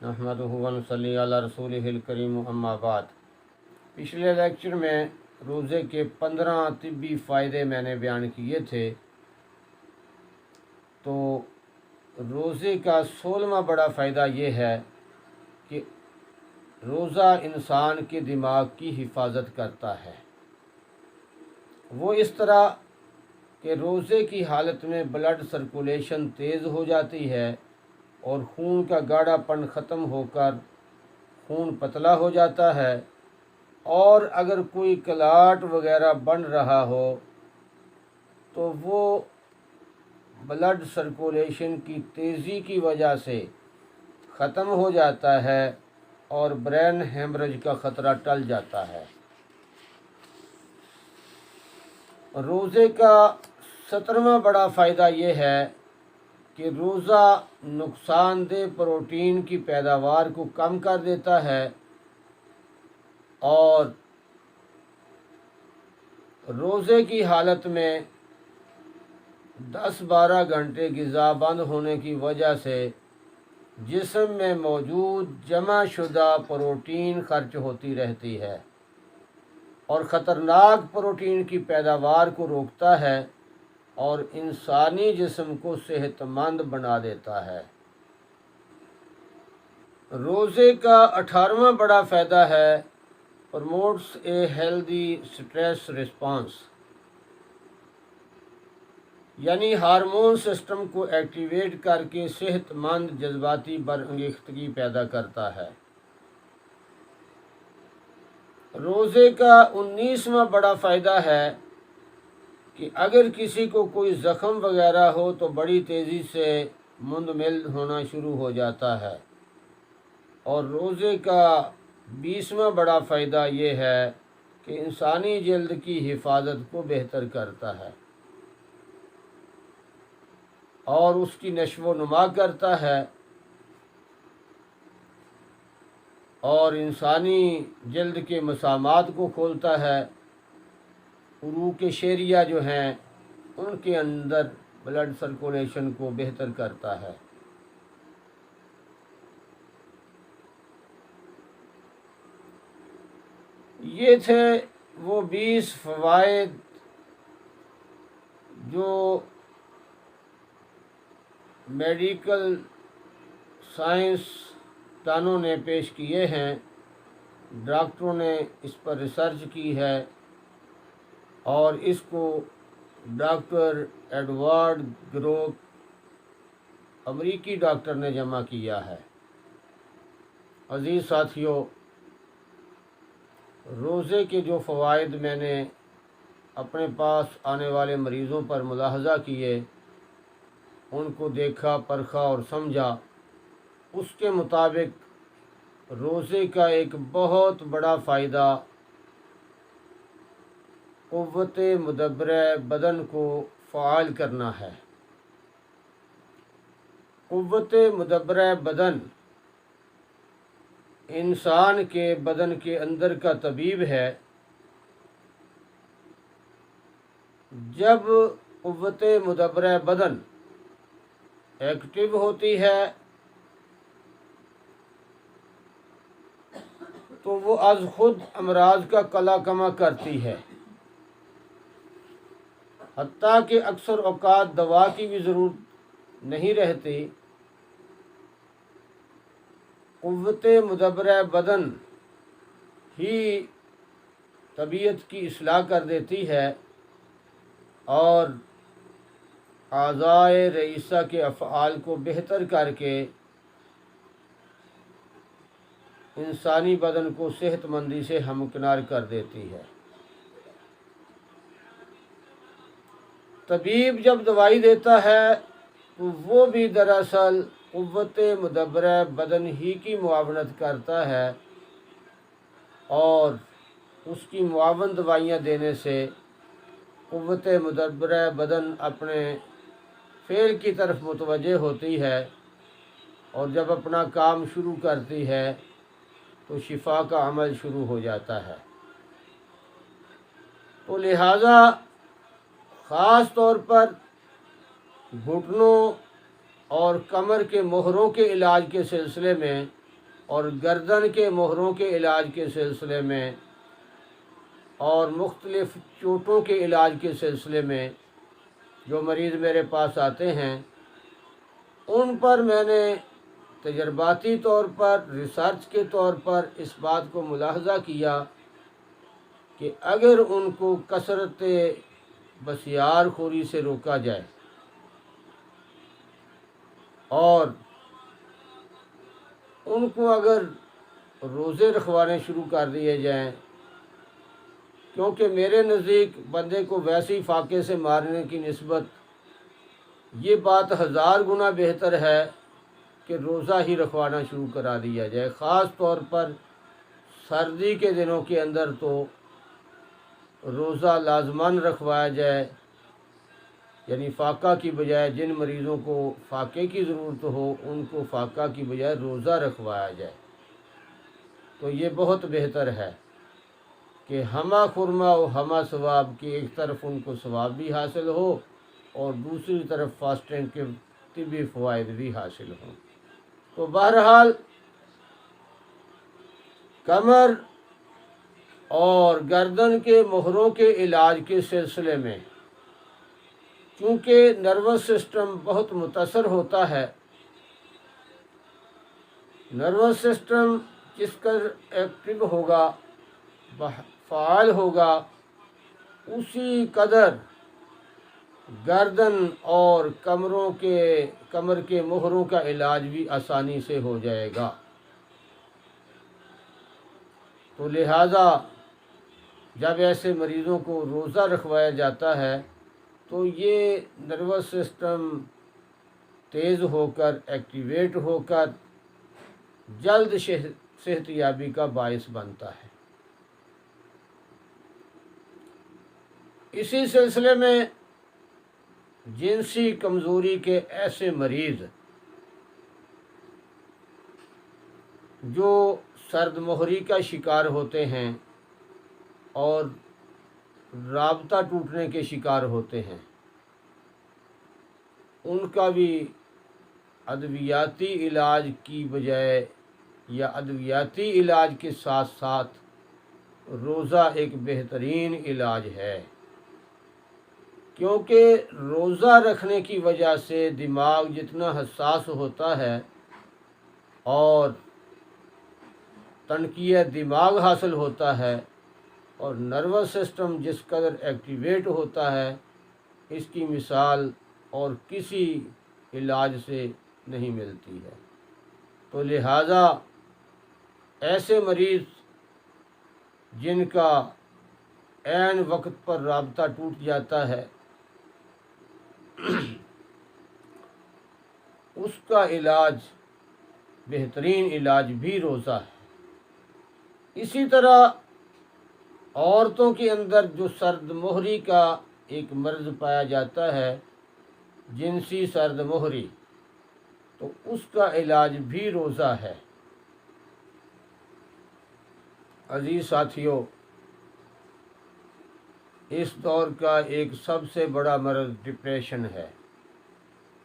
नहमदुहु व नसल्ली अला रसूलिहिल करीम अम्मा बाद। पिछले लेक्चर में रोज़े के 15 तिब्बी फ़ायदे मैंने बयान किए थे। तो रोज़े का 16वां बड़ा फ़ायदा ये है कि रोज़ा इंसान के दिमाग की हिफाजत करता है। वो इस तरह कि रोज़े की हालत में ब्लड सर्कुलेशन तेज़ हो जाती है और खून का गाढ़ापन ख़त्म होकर खून पतला हो जाता है, और अगर कोई क्लाट वगैरह बन रहा हो तो वो ब्लड सर्कुलेशन की तेज़ी की वजह से ख़त्म हो जाता है और ब्रेन हेमरेज का ख़तरा टल जाता है। रोज़े का 17वां बड़ा फ़ायदा ये है कि रोज़ा नुकसानदेह प्रोटीन की पैदावार को कम कर देता है और रोज़े की हालत में 10-12 घंटे ग़िज़ा बंद होने की वजह से जिस्म में मौजूद जमा शुदा प्रोटीन खर्च होती रहती है और ख़तरनाक प्रोटीन की पैदावार को रोकता है और इंसानी जिस्म को सेहतमंद बना देता है। रोज़े का 18वां बड़ा फ़ायदा है promotes a healthy stress response, यानी हार्मोन सिस्टम को एक्टिवेट करके सेहतमंद जज्बाती बरअंगेख्तगी पैदा करता है। रोज़े का 19वां बड़ा फ़ायदा है कि अगर किसी को कोई ज़ख़म वगैरह हो तो बड़ी तेज़ी से मुंदमिल होना शुरू हो जाता है। और रोज़े का 20वां बड़ा फ़ायदा ये है कि इंसानी जल्द की हिफाजत को बेहतर करता है और उसकी नश्व नुमा करता है और इंसानी जल्द के मसामात को खोलता है। उरूक शेरिया जो हैं उनके अंदर ब्लड सर्कुलेशन को बेहतर करता है। ये थे वो 20 फ़वाइद जो मेडिकल साइंस दानों ने पेश किए हैं। डॉक्टरों ने इस पर रिसर्च की है और इसको डॉक्टर एडवर्ड ग्रोक अमरीकी डॉक्टर ने जमा किया है। अज़ीज़ साथियों, रोज़े के जो फ़वाइद मैंने अपने पास आने वाले मरीज़ों पर मुलाहज़ा किए, उनको देखा, परखा और समझा, उसके मुताबिक रोज़े का एक बहुत बड़ा फ़ायदा क़ुव्वते मुदब्बिरे बदन को फ़आल करना है। क़ुव्वते मुदब्बिरे बदन इंसान के बदन के अंदर का तबीब है। जब क़ुव्वते मुदब्बिरे बदन एक्टिव होती है तो वो अज़ खुद अमराज का कला कमा करती है, हत्ता कि अक्सर औक़ात दवा की भी ज़रूरत नहीं रहती। क़ुव्वते मुदब्बिरे बदन ही तबीयत की इस्लाह कर देती है और आज़ाए रईसा के अफ़आल को बेहतर करके इंसानी बदन को सेहतमंदी से हमकिनार कर देती है। तबीब जब दवाई देता है तो वो भी दरअसल क़ुव्वते मुदब्बिरे बदन ही की मुआवनत करता है और उसकी मुआवन दवाइयाँ देने से क़ुव्वते मुदब्बिरे बदन अपने फ़ेल की तरफ मुतवज्जे होती है और जब अपना काम शुरू करती है तो शिफा का अमल शुरू हो जाता है। तो लिहाजा ख़ास तौर पर घुटनों और कमर के मोहरों के इलाज के सिलसिले में और गर्दन के मोहरों के इलाज के सिलसिले में और मुख्तलिफ़ चोटों के इलाज के सिलसिले में जो मरीज़ मेरे पास आते हैं उन पर मैंने तजर्बाती तौर पर, रिसर्च के तौर पर इस बात को मुलाहज़ा किया कि अगर उनको कसरत बसियार खोरी से रोका जाए और उनको अगर रोज़े रखवाने शुरू कर दिए जाएं, क्योंकि मेरे नज़दीक बंदे को वैसे ही फाके से मारने की निस्बत ये बात 1000 गुना बेहतर है कि रोज़ा ही रखवाना शुरू करा दिया जाए। ख़ास तौर पर सर्दी के दिनों के अंदर तो रोज़ा लाजमन रखवाया जाए, यानी फ़ाका की बजाय जिन मरीज़ों को फ़ाके की ज़रूरत हो उनको फ़ाका की बजाय रोज़ा रखवाया जाए। तो ये बहुत बेहतर है कि हमा खुरमा और हमा सवाब की एक तरफ उनको सवाब भी हासिल हो और दूसरी तरफ फास्टिंग के तिब्बी फ़वाइद भी हासिल हों। तो बहरहाल कमर और गर्दन के मोहरों के इलाज के सिलसिले में चूँकि नर्वस सिस्टम बहुत मुतासर होता है, नर्वस सिस्टम जिस कदर एक्टिव होगा, फ़ाल होगा, उसी कदर गर्दन और कमर के मोहरों का इलाज भी आसानी से हो जाएगा। तो लिहाजा जब ऐसे मरीज़ों को रोज़ा रखवाया जाता है तो ये नर्वस सिस्टम तेज़ होकर, एक्टिवेट होकर जल्द सेहतयाबी का बायस बनता है। इसी सिलसिले में जिनसी कमज़ोरी के ऐसे मरीज़ जो सर्द मोहरी का शिकार होते हैं और राबता टूटने के शिकार होते हैं, उनका भी अद्वियाती इलाज की बजाय या अद्वियाती इलाज के साथ साथ रोज़ा एक बेहतरीन इलाज है, क्योंकि रोज़ा रखने की वजह से दिमाग जितना हसास होता है और तनकीय दिमाग हासिल होता है और नर्वस सिस्टम जिस कदर एक्टिवेट होता है, इसकी मिसाल और किसी इलाज से नहीं मिलती है। तो लिहाजा ऐसे मरीज़ जिनका ऐन वक्त पर राबता टूट जाता है उसका इलाज, बेहतरीन इलाज भी रोज़ा है। इसी तरह औरतों के अंदर जो सर्द मोहरी का एक मर्ज़ पाया जाता है, जिनसी सर्द मोहरी, तो उसका इलाज भी रोज़ा है। अजीज़ साथियों, इस दौर का एक सबसे बड़ा मर्ज़ डिप्रेशन है,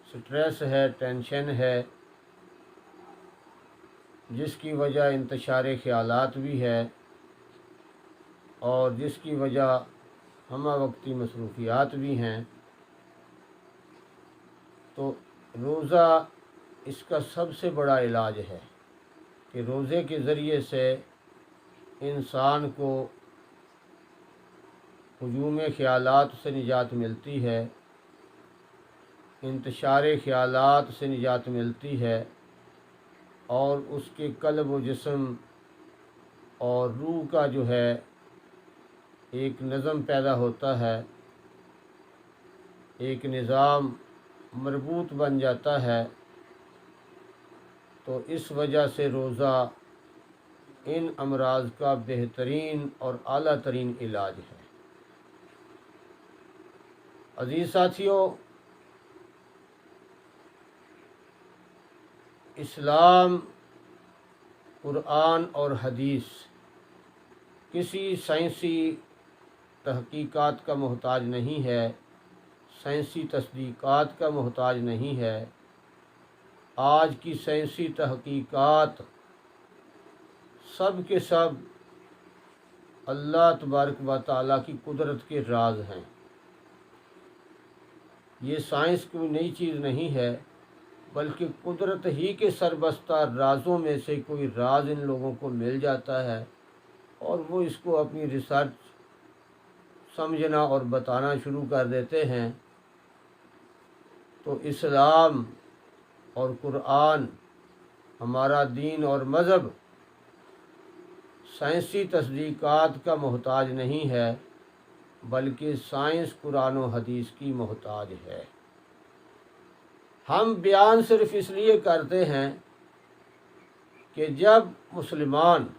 स्ट्रेस है, टेंशन है, जिसकी वजह इंतशार ख़यालात भी है और जिसकी वजह हमा वक्ती मसरूफ़ियात भी हैं। तो रोज़ा इसका सबसे बड़ा इलाज है कि रोज़े के ज़रिए से इंसान को हुजूम ख़यालात से निजात मिलती है, इंतशार ख़यालात से निजात मिलती है और उसके क़ल्ब व जिस्म और रूह का जो है एक नज़म पैदा होता है, एक निज़ाम मरबूत बन जाता है। तो इस वजह से रोज़ा इन अमराज का बेहतरीन और आला तरीन इलाज है। अजीज़ साथियों, इस्लाम, कुरान और हदीस किसी साइंसी तहकीकात का मोहताज नहीं है, साइंसी तस्दीक़ात का मोहताज नहीं है। आज की साइंसी तहकीकात सब के सब अल्लाह तबारक व तआला की कुदरत के राज हैं। ये साइंस कोई नई चीज़ नहीं है, बल्कि कुदरत ही के सरबस्ता राजों में से कोई राज इन लोगों को मिल जाता है और वो इसको अपनी रिसर्च समझना और बताना शुरू कर देते हैं। तो इस्लाम और कुरान, हमारा दीन और मज़हब साइंसी तस्दीक़ात का मोहताज नहीं है, बल्कि साइंस कुरान और हदीस की मोहताज है। हम बयान सिर्फ इसलिए करते हैं कि जब मुसलमान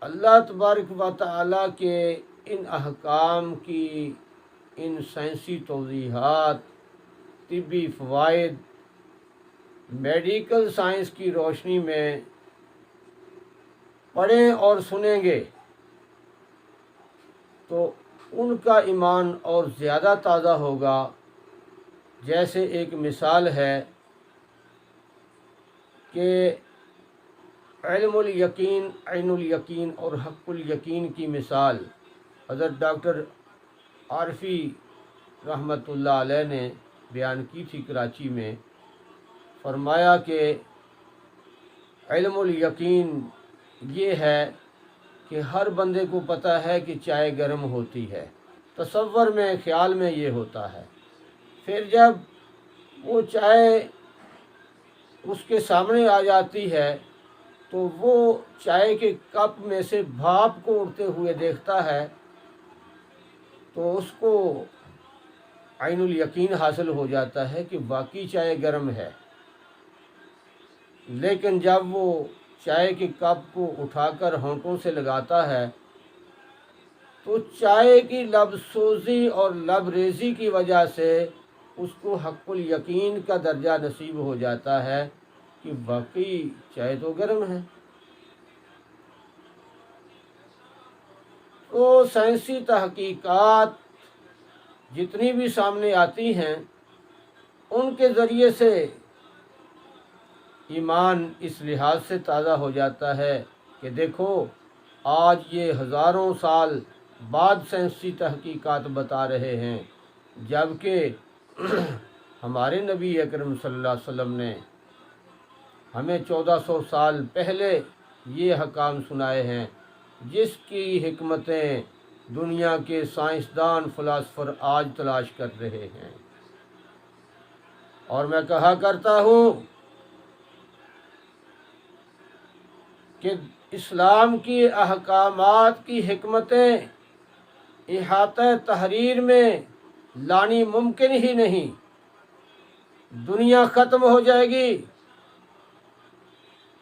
अल्लाह तबारक व तआला के इन अहकाम की, इन साइंसी तौज़ीहात, तिब्बी फ़वाइद, मेडिकल साइंस की रोशनी में पढ़ें और सुनेंगे तो उनका ईमान और ज़्यादा ताज़ा होगा। जैसे एक मिसाल है कि इल्मुल यकीन, ऐनुल यकीन और हक़्क़ुल यकीन की मिसाल हज़रत डॉक्टर आरफ़ी रहमतुल्लाह अलैह ने बयान की थी कराची में। फरमाया कि इल्मुल यकीन ये है कि हर बंदे को पता है कि चाय गर्म होती है, तसव्वुर में, ख़्याल में ये होता है। फिर जब वो चाय उसके सामने आ जाती है तो वो चाय के कप में से भाप को उड़ते हुए देखता है, तो उसको ऐनुल यकीन हासिल हो जाता है कि वाकई चाय गर्म है। लेकिन जब वो चाय के कप को उठाकर होंठों से लगाता है तो चाय की लबसोज़ी और लबरेज़ी की वजह से उसको हक़्क़ुल यकीन का दर्जा नसीब हो जाता है कि वाकई चाय तो गर्म है। तो साइंसी तहकीकात जितनी भी सामने आती हैं उनके ज़रिए से ईमान इस लिहाज से ताज़ा हो जाता है कि देखो आज ये हज़ारों साल बाद साइंसी तहकीकात बता रहे हैं, जबकि हमारे नबी अकरम सल्लल्लाहु अलैहि वसल्लम ने हमें 1400 साल पहले ये हकाम सुनाए हैं, जिसकी हिकमतें दुनिया के साइंसदान, फ़िलासफ़र आज तलाश कर रहे हैं। और मैं कहा करता हूँ कि इस्लाम की अहकामात की हिकमतें इहाता तहरीर में लानी मुमकिन ही नहीं। दुनिया ख़त्म हो जाएगी,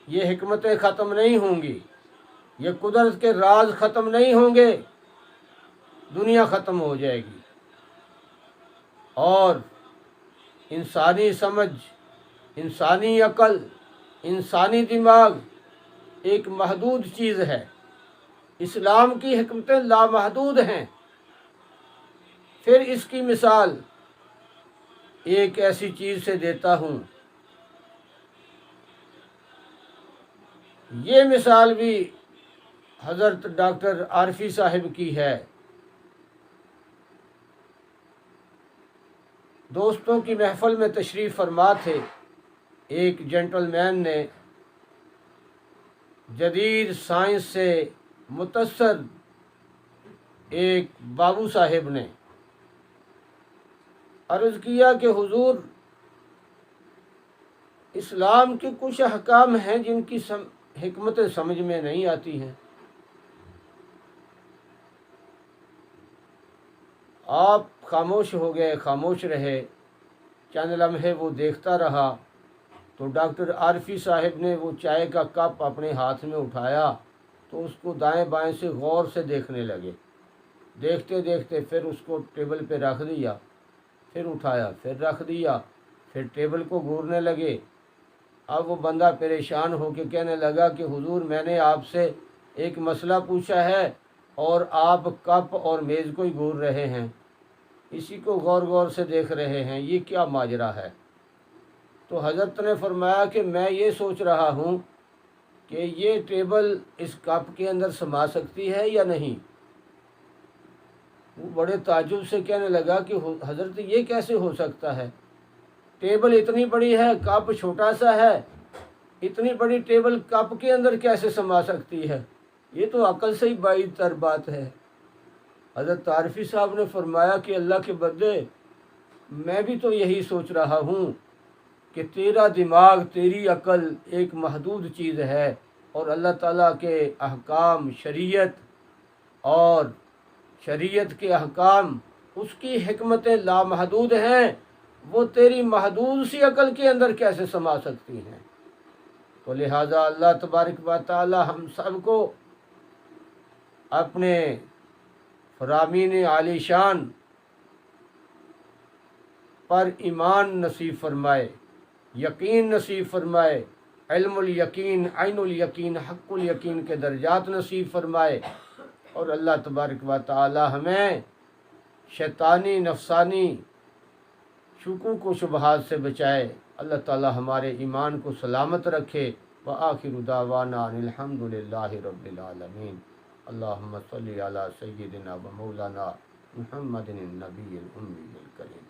ये हिकमतें ख़त्म नहीं होंगी, ये कुदरत के राज ख़त्म नहीं होंगे, दुनिया ख़त्म हो जाएगी। और इंसानी समझ, इंसानी अकल, इंसानी दिमाग एक महदूद चीज़ है। इस्लाम की हिकमतें लामहदूद हैं। फिर इसकी मिसाल एक ऐसी चीज़ से देता हूँ, ये मिसाल भी हज़रत डॉक्टर आरफ़ी साहिब की है। दोस्तों की महफ़िल में तशरीफ़ फरमा थे। एक जेंटलमैन ने जदीद साइंस से मुतस्सर एक बाबू साहिब ने अर्ज़ किया कि हुजूर, इस्लाम के कुछ अहकाम हैं जिनकी हिकमतें समझ में नहीं आती हैं। आप खामोश हो गए, खामोश रहे। चंद लम्हे वो देखता रहा तो डॉक्टर आरफ़ी साहिब ने वो चाय का कप अपने हाथ में उठाया तो उसको दाएं बाएं से गौर से देखने लगे। देखते देखते फिर उसको टेबल पे रख दिया, फिर उठाया, फिर रख दिया, फिर टेबल को घूरने लगे। अब वो बंदा परेशान होकर कहने लगा कि हुजूर, मैंने आपसे एक मसला पूछा है और आप कप और मेज़ को ही घूर रहे हैं, इसी को गौर गौर से देख रहे हैं, ये क्या माजरा है। तो हज़रत ने फरमाया कि मैं ये सोच रहा हूँ कि ये टेबल इस कप के अंदर समा सकती है या नहीं। वो बड़े ताज्जुब से कहने लगा कि हज़रत ये कैसे हो सकता है, टेबल इतनी बड़ी है, कप छोटा सा है, इतनी बड़ी टेबल कप के अंदर कैसे समा सकती है, ये तो अकल से ही बाईद तर बात है। हज़रत आरफी साहब ने फरमाया कि अल्लाह के बंदे, मैं भी तो यही सोच रहा हूँ कि तेरा दिमाग, तेरी अकल एक महदूद चीज़ है और अल्लाह ताला के अहकाम, शरीयत के अहकाम, उसकी हिकमतें लामहदूद हैं, वो तेरी महदूद सी अकल के अंदर कैसे समा सकती हैं। तो लिहाजा अल्लाह तबारक व तआला हम सब को अपने फरामीन आलीशान पर ईमान नसीब फरमाए, यकीन नसीब फरमाए, इल्मुल यकीन, ऐनुल यकीन, हक़्क़ुल यकीन के दर्जात नसीब फरमाए। और अल्लाह तबारक व तआला हमें शैतानी नफसानी शुकूक व शुबहात से बचाए। अल्लाह ताला हमारे ईमान को सलामत रखे। व आखिरु दावाना अनिल हम्दुलिल्लाहि रब्बिल आलमीन। अल्लाहुम्मा सल्लि अला सय्यिदिना व मौलाना मुहम्मदिन नबिय्यिल उम्मिय्यिल करीम।